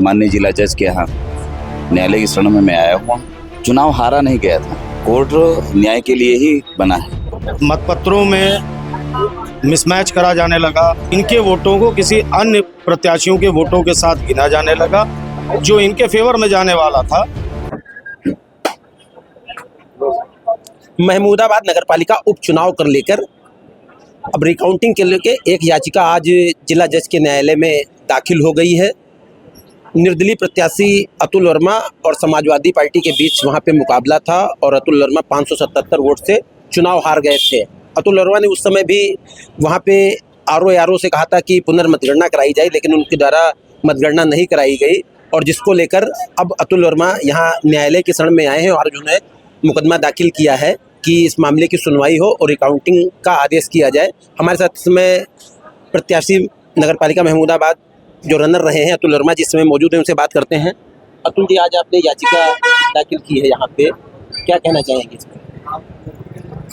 माननीय जिला जज के यहाँ न्यायालय की शरण में मैं आया हुआ। चुनाव हारा नहीं गया था, कोर्ट न्याय के लिए ही बना है। मतपत्रों में मिसमैच करा जाने लगा, इनके वोटों को किसी अन्य प्रत्याशियों के वोटों के साथ गिना जाने लगा जो इनके फेवर में जाने वाला था। महमूदाबाद नगरपालिका उपचुनाव कर लेकर अब रिकाउंटिंग के लेके एक याचिका आज जिला जज के न्यायालय में दाखिल हो गई है। निर्दलीय प्रत्याशी अतुल वर्मा और समाजवादी पार्टी के बीच वहां पे मुकाबला था और अतुल वर्मा 577 वोट से चुनाव हार गए थे। अतुल वर्मा ने उस समय भी वहां पे आरओ से कहा था कि पुनर्मतगणना कराई जाए, लेकिन उनके द्वारा मतगणना नहीं कराई गई और जिसको लेकर अब अतुल वर्मा यहाँ न्यायालय के शरण में आए हैं और उन्होंने मुकदमा दाखिल किया है कि इस मामले की सुनवाई हो और रिकाउंटिंग का आदेश किया जाए। हमारे साथ इस समय प्रत्याशी नगरपालिका महमूदाबाद जो रनर रहे हैं अतुल वर्मा जी इस समय मौजूद हैं, उनसे बात करते हैं। अतुल जी, आज आपने याचिका दाखिल की है यहाँ पे, क्या कहना चाहेंगे इसमें?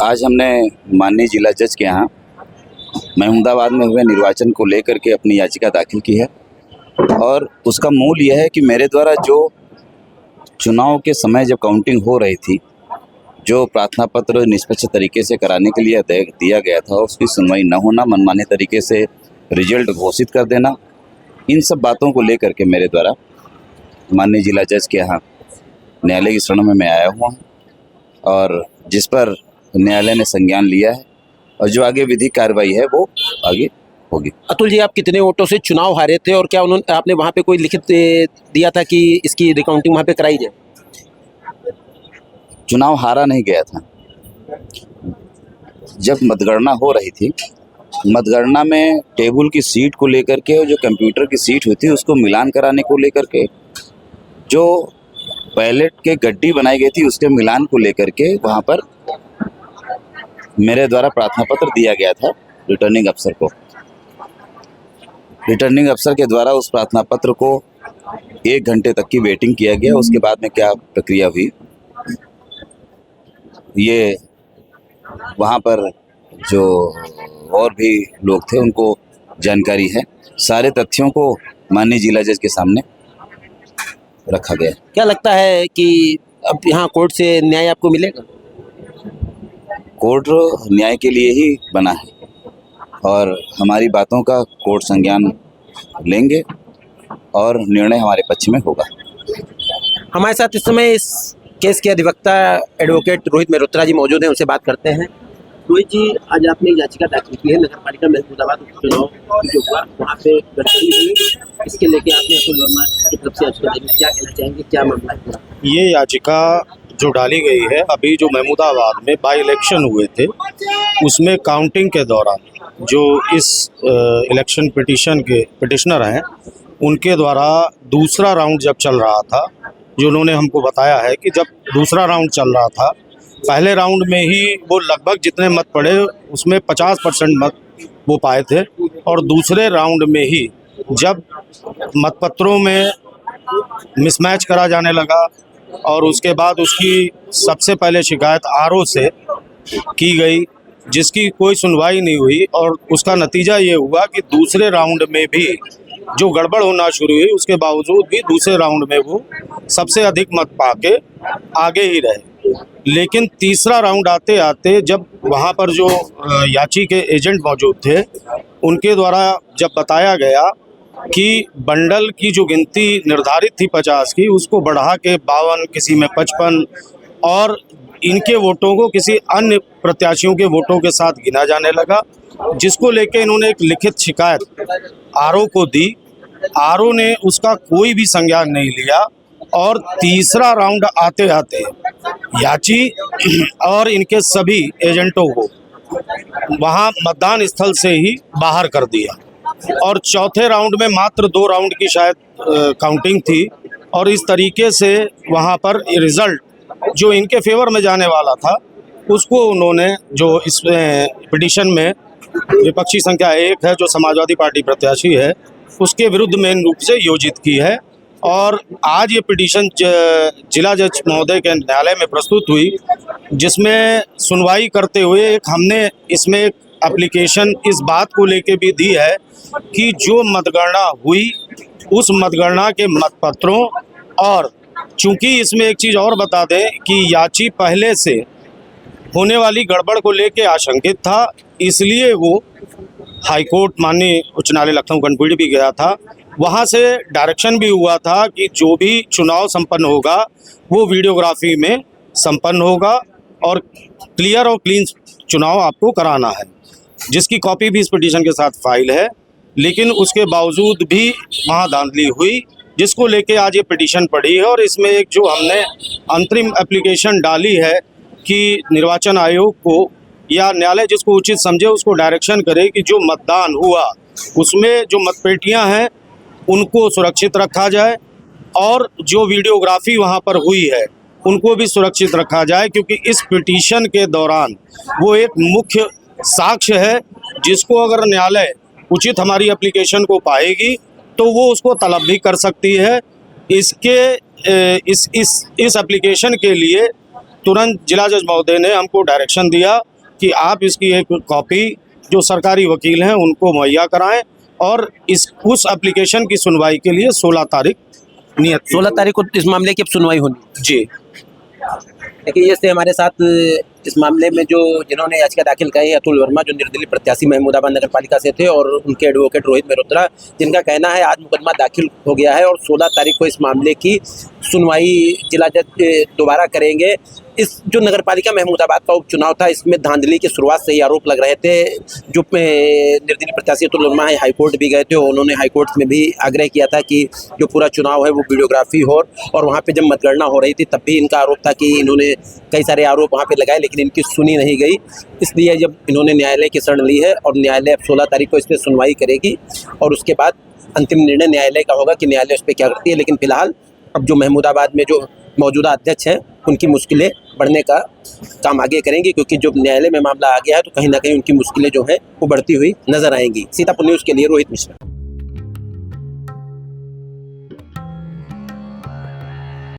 आज हमने माननीय जिला जज के यहाँ महमूदाबाद में हुए निर्वाचन को लेकर के अपनी याचिका दाखिल की है और उसका मूल यह है कि मेरे द्वारा जो चुनाव के समय जब काउंटिंग हो रही थी, जो प्रार्थना पत्र निष्पक्ष तरीके से कराने के लिए दिया गया था, उसकी सुनवाई न होना, मनमाने तरीके से रिजल्ट घोषित कर देना, इन सब बातों को लेकर के मेरे द्वारा माननीय जिला जज के यहाँ न्यायालय की शरण में मैं आया हुआ हूँ और जिस पर न्यायालय ने संज्ञान लिया है और जो आगे विधिक कार्रवाई है वो आगे होगी। अतुल जी, आप कितने वोटों से चुनाव हारे थे और क्या आपने वहाँ पे कोई लिखित दिया था कि इसकी रिकाउंटिंग वहाँ पे कराई जाए? चुनाव हारा नहीं गया था। जब मतगणना हो रही थी, मतगणना में टेबल की सीट को लेकर के और जो कंप्यूटर की सीट हुई थी उसको मिलान कराने को लेकर के, जो बैलेट के गड्डी बनाई गई थी उसके मिलान को लेकर के वहाँ पर मेरे द्वारा प्रार्थना पत्र दिया गया था रिटर्निंग अफसर को। रिटर्निंग अफसर के द्वारा उस प्रार्थना पत्र को 1 घंटे तक की वेटिंग किया गया। उसके बाद में क्या प्रक्रिया हुई, ये वहाँ पर जो और भी लोग थे उनको जानकारी है। सारे तथ्यों को माननीय जिला जज के सामने रखा गया। क्या लगता है कि अब यहाँ कोर्ट से न्याय आपको मिलेगा? कोर्ट न्याय के लिए ही बना है और हमारी बातों का कोर्ट संज्ञान लेंगे और निर्णय हमारे पक्ष में होगा। हमारे साथ इस समय इस केस के अधिवक्ता एडवोकेट रोहित मेहरोत्रा जी मौजूद हैं, उनसे बात करते हैं। रोहित जी, आज आपने याचिका दाखिल की है नगरपालिका महमूदाबाद उपचुनाव जो हुआ वहाँ पे गड़बड़ी हुई, इसके लेके आपने अतुल वर्मा की तरफ से याचिका दी, क्या कहना चाहेंगे, क्या मामला है पूरा? ये याचिका जो डाली गई है, अभी जो महमूदाबाद में बाई इलेक्शन हुए थे उसमें काउंटिंग के दौरान जो इस इलेक्शन पिटिशनर हैं उनके द्वारा दूसरा राउंड जब चल रहा था, जो उन्होंने हमको बताया है कि जब दूसरा राउंड चल रहा था, पहले राउंड में ही वो लगभग जितने मत पड़े उसमें 50% मत वो पाए थे और दूसरे राउंड में ही जब मतपत्रों में मिसमैच करा जाने लगा और उसके बाद उसकी सबसे पहले शिकायत आरओ से की गई, जिसकी कोई सुनवाई नहीं हुई और उसका नतीजा ये हुआ कि दूसरे राउंड में भी जो गड़बड़ होना शुरू हुई, उसके बावजूद भी दूसरे राउंड में वो सबसे अधिक मत पाके आगे ही रहे। लेकिन तीसरा राउंड आते आते जब वहाँ पर जो याची के एजेंट मौजूद थे उनके द्वारा जब बताया गया कि बंडल की जो गिनती निर्धारित थी 50 की, उसको बढ़ा के 52, किसी में 55 और इनके वोटों को किसी अन्य प्रत्याशियों के वोटों के साथ गिना जाने लगा, जिसको लेके इन्होंने एक लिखित शिकायत आरओ को दी। आरओ ने उसका कोई भी संज्ञान नहीं लिया और तीसरा राउंड आते आते याची और इनके सभी एजेंटों को वहां मतदान स्थल से ही बाहर कर दिया और चौथे राउंड में मात्र 2 राउंड की शायद काउंटिंग थी और इस तरीके से वहां पर रिजल्ट जो इनके फेवर में जाने वाला था उसको उन्होंने, जो इस पिटीशन में विपक्षी संख्या 1 है जो समाजवादी पार्टी प्रत्याशी है, उसके विरुद्ध मेन रूप से योजित की है। और आज ये पिटीशन जिला जज महोदय के न्यायालय में प्रस्तुत हुई, जिसमें सुनवाई करते हुए हमने इसमें एक एप्लीकेशन इस बात को लेके भी दी है कि जो मतगणना हुई उस मतगणना के मतपत्रों, और चूंकि इसमें एक चीज़ और बता दें कि याची पहले से होने वाली गड़बड़ को लेके आशंकित था, इसलिए वो हाईकोर्ट माननीय उच्च न्यायालय लखनऊ खंडपीठ भी गया था। वहाँ से डायरेक्शन भी हुआ था कि जो भी चुनाव संपन्न होगा वो वीडियोग्राफी में संपन्न होगा और क्लियर और क्लीन चुनाव आपको कराना है, जिसकी कॉपी भी इस पिटीशन के साथ फाइल है। लेकिन उसके बावजूद भी वहाँ धांधली हुई, जिसको लेके आज ये पिटीशन पड़ी है। और इसमें एक जो हमने अंतरिम एप्लीकेशन डाली है कि निर्वाचन आयोग को या न्यायालय जिसको उचित समझे उसको डायरेक्शन करे कि जो मतदान हुआ उसमें जो मतपेटियां हैं उनको सुरक्षित रखा जाए और जो वीडियोग्राफी वहां पर हुई है उनको भी सुरक्षित रखा जाए, क्योंकि इस पिटीशन के दौरान वो एक मुख्य साक्ष्य है जिसको अगर न्यायालय उचित हमारी एप्लीकेशन को पाएगी तो वो उसको तलब भी कर सकती है। इस एप्लीकेशन के लिए तुरंत जिला जज महोदय ने हमको डायरेक्शन दिया कि आप इसकी एक कॉपी जो सरकारी वकील हैं उनको मुहैया कराएं और उस एप्लीकेशन की सुनवाई के लिए 16 तारीख नियत 16 तारीख को इस मामले की अब सुनवाई होनी। जी। देखिए, ये से हमारे साथ इस मामले में जो जिन्होंने याचिका दाखिल की है अतुल वर्मा, जो निर्दलीय प्रत्याशी महमूदाबाद नगर पालिका से थे, और उनके एडवोकेट रोहित मेहरोत्रा, जिनका कहना है आज मुकदमा दाखिल हो गया है और 16 तारीख को इस मामले की सुनवाई जिला जज दोबारा करेंगे। इस जो नगर पालिका महमूदाबाद का उपचुनाव था, इसमें धांधली की शुरुआत से ही आरोप लग रहे थे। जो निर्दलीय प्रत्याशी अतुल वर्मा है, हाईकोर्ट भी गए थे, उन्होंने हाईकोर्ट में भी आग्रह किया था कि जो पूरा चुनाव है वो वीडियोग्राफी हो, और वहाँ पे जब मतगणना हो रही थी तब भी इनका आरोप था कि इन्होंने कई सारे आरोप वहाँ पे लगाए, लेकिन इनकी सुनी नहीं गई। इसलिए जब इन्होंने न्यायालय की शरण ली है और न्यायालय अब 16 तारीख को इस पर सुनवाई करेगी और उसके बाद अंतिम निर्णय न्यायालय का होगा कि न्यायालय उस पर क्या करती है। लेकिन फिलहाल अब जो महमूदाबाद में जो मौजूदा अध्यक्ष हैं उनकी मुश्किलें बढ़ने का काम आगे करेंगे, क्योंकि जब न्यायालय में मामला आ गया है तो कहीं ना कहीं उनकी मुश्किलें जो हैं वो बढ़ती हुई नजर आएंगी। सीतापुर न्यूज़ के लिए रोहित मिश्रा।